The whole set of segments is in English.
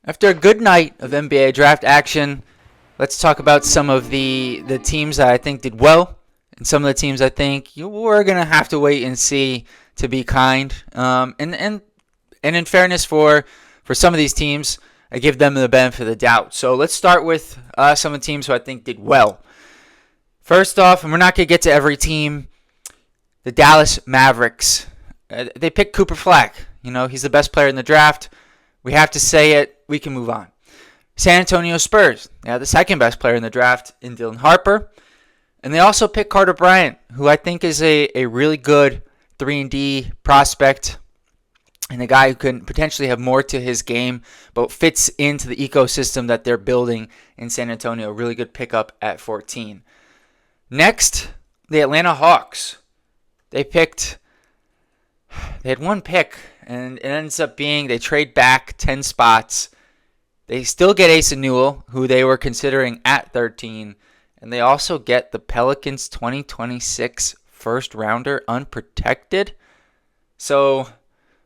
After a good night of NBA draft action, let's talk about some of the teams that I think did well, and some of the teams I think we're gonna have to wait and see to be kind. And in fairness for some of these teams, I give them the benefit of the doubt. So let's start with some of the teams who I think did well. First off, and we're not gonna get to every team, the Dallas Mavericks. They picked Cooper Flag. He's the best player in the draft. We have to say it. We can move on. San Antonio Spurs. They have the second best player in the draft in Dylan Harper. And they also picked Carter Bryant, who I think is a really good 3-and-D prospect and a guy who can potentially have more to his game, but fits into the ecosystem that they're building in San Antonio. Really good pickup at 14. Next, the Atlanta Hawks. They had one pick, and it ends up being they trade back 10 spots. They still get Asa Newell, who they were considering at 13, and they also get the Pelicans 2026 first rounder unprotected. So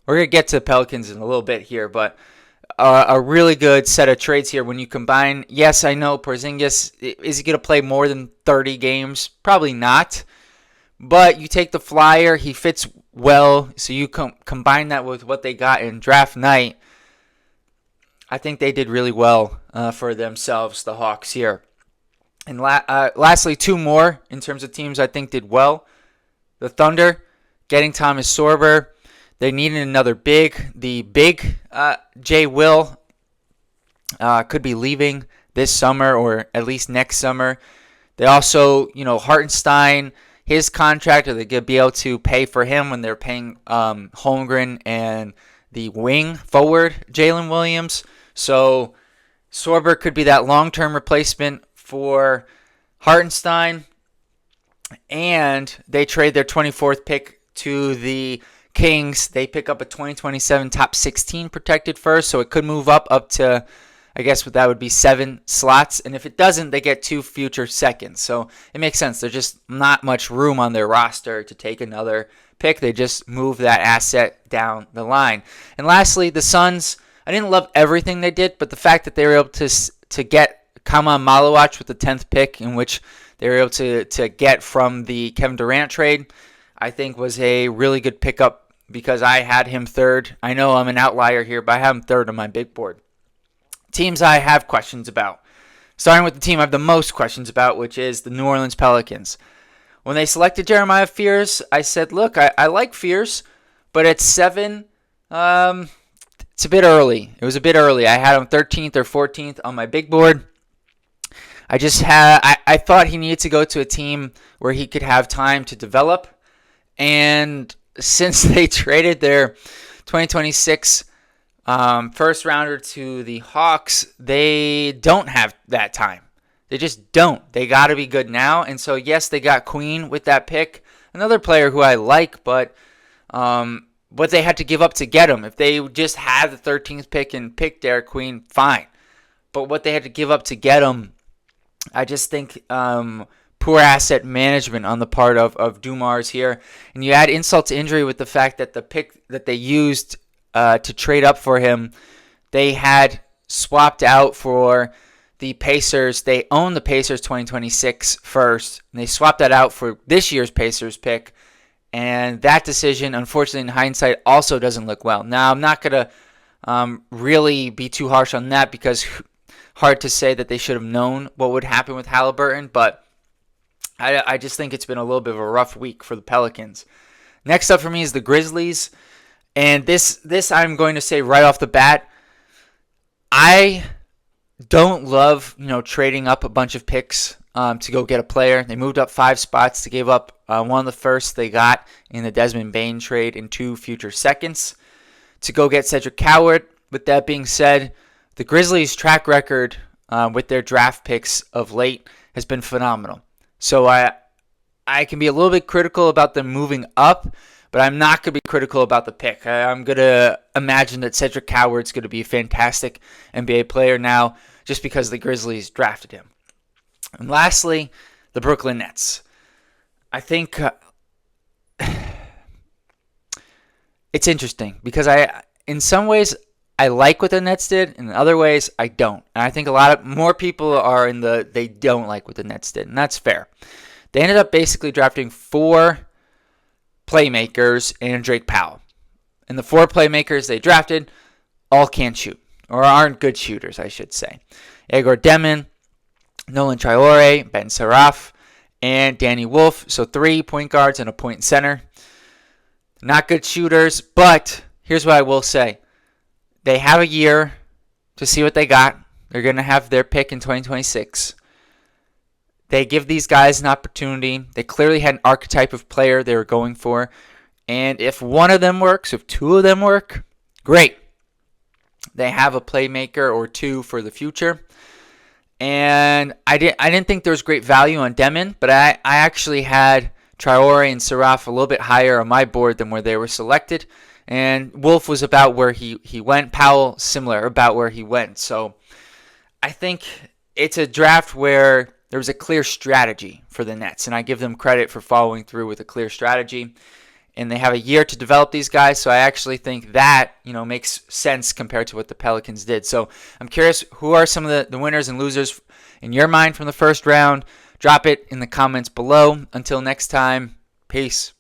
we're going to get to the Pelicans in a little bit here, but a really good set of trades here when you combine. Yes, I know Porzingis, is he going to play more than 30 games? Probably not. But you take the flyer, he fits well, so you combine that with what they got in draft night. I think they did really well for themselves, the Hawks here. And lastly, two more in terms of teams I think did well. The Thunder, getting Thomas Sorber. They needed another big. The big Jay Will could be leaving this summer or at least next summer. They also, Hartenstein, his contract, are they going to be able to pay for him when they're paying Holmgren and the wing forward, Jalen Williams? So Sorber could be that long-term replacement for Hartenstein. And they trade their 24th pick to the Kings. They pick up a 2027 top 16 protected first, so it could move up to, I guess that would be 7 slots. And if it doesn't, they get 2 future seconds. So it makes sense. There's just not much room on their roster to take another pick. They just move that asset down the line. And lastly, the Suns. I didn't love everything they did, but the fact that they were able to get Kama Malawach with the 10th pick, in which they were able to get from the Kevin Durant trade, I think was a really good pickup because I had him third. I know I'm an outlier here, but I have him third on my big board. Teams I have questions about. Starting with the team I have the most questions about, which is the New Orleans Pelicans. When they selected Jeremiah Fears, I said, look, I like Fears, but at 7, it's a bit early. It was a bit early. I had him 13th or 14th on my big board. I thought he needed to go to a team where he could have time to develop. And since they traded their 2026 first rounder to the Hawks, they don't have that time. They just don't. They got to be good now. And so, yes, they got Queen with that pick. Another player who I like, but what they had to give up to get him. If they just had the 13th pick and picked Derek Queen, fine. But what they had to give up to get him, I just think poor asset management on the part of Dumars here. And you add insult to injury with the fact that the pick that they used to trade up for him, they had swapped out for the Pacers. They own the Pacers 2026 first, and they swapped that out for this year's Pacers pick. And that decision, unfortunately, in hindsight, also doesn't look well. Now, I'm not going to really be too harsh on that because hard to say that they should have known what would happen with Halliburton, but I just think it's been a little bit of a rough week for the Pelicans. Next up for me is the Grizzlies. And this I'm going to say right off the bat, I don't love, trading up a bunch of picks to go get a player. They moved up 5 spots to give up one of the first they got in the Desmond Bane trade and 2 future seconds to go get Cedric Coward. With that being said, the Grizzlies' track record with their draft picks of late has been phenomenal. So I can be a little bit critical about them moving up, but I'm not going to be critical about the pick. I'm going to imagine that Cedric Coward's going to be a fantastic NBA player now just because the Grizzlies drafted him. And lastly, the Brooklyn Nets. I think it's interesting because in some ways, I like what the Nets did. In other ways, I don't. And I think a lot of more people are in the they don't like what the Nets did, and that's fair. They ended up basically drafting 4 playmakers and Drake Powell. And the 4 playmakers they drafted all can't shoot, or aren't good shooters, I should say. Igor Demin, Nolan Traore, Ben Saraf, and Danny Wolf. So 3 point guards and a point center. Not good shooters, but here's what I will say. They have a year to see what they got. They're going to have their pick in 2026. They give these guys an opportunity. They clearly had an archetype of player they were going for. And if one of them works, if 2 of them work, great. They have a playmaker or 2 for the future. And I didn't think there was great value on Demin, but I actually had Traore and Saraf a little bit higher on my board than where they were selected. And Wolf was about where he went. Powell, similar, about where he went. So I think it's a draft where there was a clear strategy for the Nets, and I give them credit for following through with a clear strategy. And they have a year to develop these guys, so I actually think that makes sense compared to what the Pelicans did. So I'm curious, who are some of the winners and losers in your mind from the first round? Drop it in the comments below. Until next time, peace.